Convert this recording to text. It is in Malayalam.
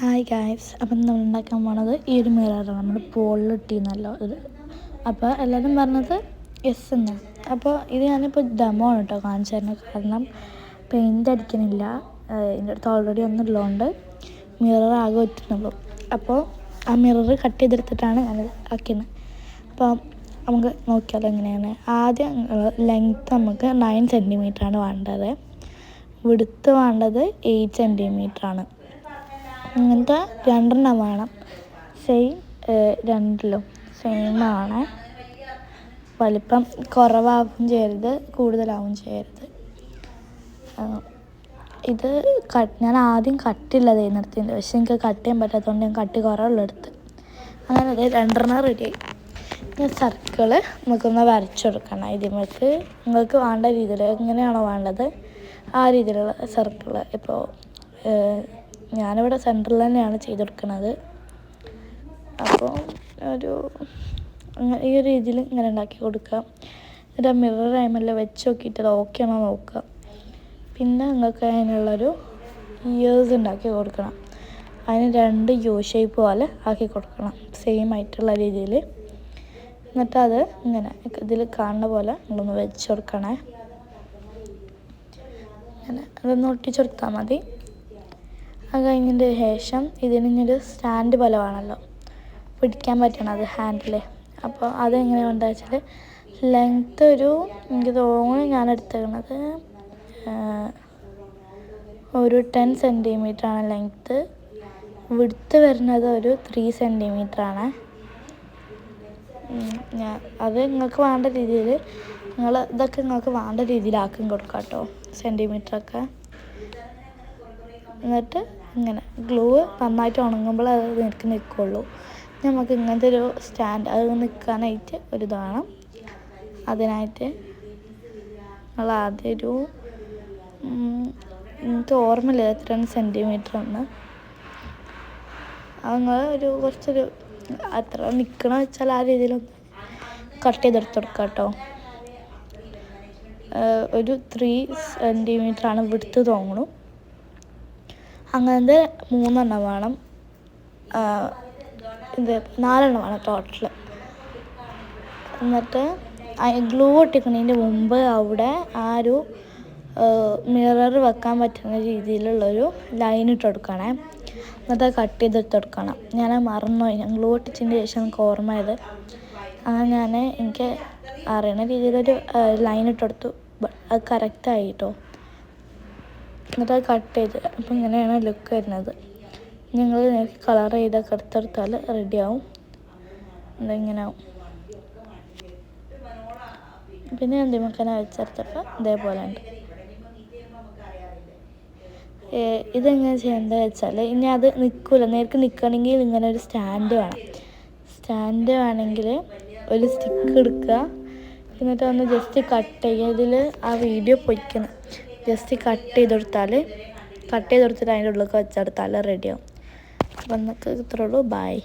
ഹായ് ഗായ്സ്, അപ്പം നമ്മൾ ഉണ്ടാക്കാൻ പോണത് ഈ ഒരു മിററാണ്. നമ്മൾ പോളിലിട്ടിരുന്നല്ലോ ഇത്. അപ്പോൾ എല്ലാവരും പറഞ്ഞത് യെസ് എന്നാ. അപ്പോൾ ഇത് ഞാനിപ്പോൾ ഡെമോ ആണ് കേട്ടോ കാണിച്ചു തരുന്നത്. കാരണം പെയിൻ്റ് അടിക്കണില്ല, എൻ്റെ അടുത്ത് ഓൾറെഡി ഒന്നുള്ളതുകൊണ്ട് മിറർ ആകെ വെറ്റുന്നുള്ളൂ. അപ്പോൾ ആ മിറർ കട്ട് ചെയ്തെടുത്തിട്ടാണ് ഞാനത് ആക്കിയത്. അപ്പോൾ നമുക്ക് നോക്കിയാലോ എങ്ങനെയാണ്. ആദ്യം ലെങ്ത്ത് നമുക്ക് 9 സെൻറ്റിമീറ്ററാണ് വേണ്ടത്, വിഡ്ത്ത് വേണ്ടത് 8 സെൻറ്റിമീറ്ററാണ്. അങ്ങനത്തെ 2 വേണം. സെയിം രണ്ടിലും സെയിമാണ്. വലിപ്പം കുറവാകും ചെയ്യരുത്, കൂടുതലാവും ചെയ്യരുത്. ഇത് ഞാൻ ആദ്യം കട്ടിയുള്ളത് നിർത്തിയിട്ടുണ്ട്, പക്ഷെ എനിക്ക് കട്ട് ചെയ്യാൻ പറ്റാത്തതുകൊണ്ട് ഞാൻ കട്ടി കുറവുള്ളെടുത്ത്. അങ്ങനെ അത് 2 റെഡിയായി. ഇനി സർക്കിള് നമുക്കൊന്ന് വരച്ചു കൊടുക്കണം. ഇതിലേക്ക് നിങ്ങൾക്ക് വേണ്ട രീതിയിൽ എങ്ങനെയാണോ വേണ്ടത് ആ രീതിയിലുള്ള സർക്കിള്. ഇപ്പോൾ ഞാനിവിടെ സെൻറ്ററിൽ തന്നെയാണ് ചെയ്ത് കൊടുക്കുന്നത്. അപ്പോൾ ഈ ഒരു രീതിയിൽ ഇങ്ങനെ ഉണ്ടാക്കി കൊടുക്കുക. എന്നിട്ട് മിറർ ടൈമെല്ലാം വെച്ച് നോക്കിയിട്ട് അത് ഓക്കെ ആണോ നോക്കുക. പിന്നെ നിങ്ങൾക്ക് അതിനുള്ളൊരു ഇയേഴ്സ് ഉണ്ടാക്കി കൊടുക്കണം. അതിന് 2 യു ഷേപ്പ് പോലെ ആക്കി കൊടുക്കണം, സെയിം ആയിട്ടുള്ള രീതിയിൽ. എന്നിട്ട് അത് ഇങ്ങനെ ഇതിൽ കാണുന്ന പോലെ നിങ്ങളൊന്ന് വെച്ച് കൊടുക്കണേ. അങ്ങനെ അതൊന്ന് ഒട്ടിച്ച് കൊടുത്താൽ മതി. അത് കഴിഞ്ഞതിന് ശേഷം ഇതിനൊരു സ്റ്റാൻഡ് പോലെ വേണമല്ലോ, പിടിക്കാൻ പറ്റണം അത് ഹാൻഡിൽ. അപ്പോൾ അതെങ്ങനെ വേണ്ടത് വെച്ചാൽ ലെങ്ത്ത് എനിക്ക് തോന്നുന്നു ഞാൻ എടുത്തേക്കുന്നത് ഒരു 10 സെൻറ്റിമീറ്ററാണ് ലെങ്ത്ത്. വിഡ്ത്ത് വരുന്നത് ഒരു 3 സെൻറ്റിമീറ്ററാണ്. അത് നിങ്ങൾക്ക് വേണ്ട രീതിയിൽ ഇതൊക്കെ നിങ്ങൾക്ക് വേണ്ട രീതിയിലാക്കി കൊടുക്കാം കേട്ടോ, സെൻറ്റിമീറ്ററൊക്കെ. എന്നിട്ട് ഇങ്ങനെ ഗ്ലൂ നന്നായിട്ട് ഉണങ്ങുമ്പോൾ അത് നിൽക്കുള്ളൂ. നമുക്ക് ഇങ്ങനത്തെ ഒരു സ്റ്റാൻഡ് അത് നിൽക്കാനായിട്ട് ഒരിത് വേണം. അതിനായിട്ട് നമ്മൾ ആദ്യം എനിക്ക് ഓർമ്മയില്ല എത്ര സെൻറ്റിമീറ്റർ എന്ന്. നിങ്ങൾ കുറച്ചൊരു അത്ര നിൽക്കണ വെച്ചാൽ ആ രീതിയിലൊന്ന് കട്ട് ചെയ്തെടുത്ത് കൊടുക്കാം കേട്ടോ. ഒരു 3 സെൻറ്റിമീറ്ററാണ് വിഡ്ത്ത് തോന്നുന്നു. അങ്ങനത്തെ 3 വേണം. 4 വേണം ടോട്ടൽ. എന്നിട്ട് ഗ്ലൂ ഒട്ടിക്കുന്നതിൻ്റെ മുമ്പ് അവിടെ ആ ഒരു മിറർ വെക്കാൻ പറ്റുന്ന രീതിയിലുള്ളൊരു ലൈൻ ഇട്ട് കൊടുക്കണേ. എന്നിട്ട് അത് കട്ട് ചെയ്തെടുത്ത് കൊടുക്കണം. ഞാൻ മറന്നുപോയി, ഞാൻ ഗ്ലൂ ഒട്ടിച്ചതിന് ശേഷം എനിക്ക് ഓർമ്മയത്. അങ്ങനെ എനിക്ക് അറിയണ രീതിയിലൊരു ലൈൻ ഇട്ട് കൊടുത്തു. അത് കറക്റ്റായി കേട്ടോ. എന്നിട്ട് അത് കട്ട് ചെയ്ത് അപ്പം ഇങ്ങനെയാണ് ലുക്ക് വരുന്നത്. നിങ്ങൾ കളർ ചെയ്തൊക്കെ എടുത്തെടുത്താൽ റെഡിയാവും. ഇങ്ങനെ ആവും. പിന്നെ എന്തിമക്കനെ വെച്ചെടുത്തപ്പോൾ ഇതേപോലെ ഉണ്ട്. ഇതെങ്ങനെ ചെയ്യേണ്ടത് വെച്ചാൽ ഇനി അത് നിൽക്കില്ല, നേർക്ക് നിൽക്കണമെങ്കിൽ ഇങ്ങനെ ഒരു സ്റ്റാൻഡ് വേണം. സ്റ്റാൻഡ് വേണമെങ്കിൽ ഒരു സ്റ്റിക്ക് എടുക്കുക. എന്നിട്ട് ഒന്ന് ജസ്റ്റ് കട്ട് ചെയ്യുക. ഇതിൽ ആ വീഡിയോ പൊയ്ക്കണം. ജസ്റ്റ് കട്ട് ചെയ്തെടുത്തിട്ട് അതിൻ്റെ ഉള്ളിൽ വെച്ചെടുത്താൽ റെഡിയാവും. അപ്പം എന്നൊക്കെ ഇത്രയുള്ളൂ. ബൈ.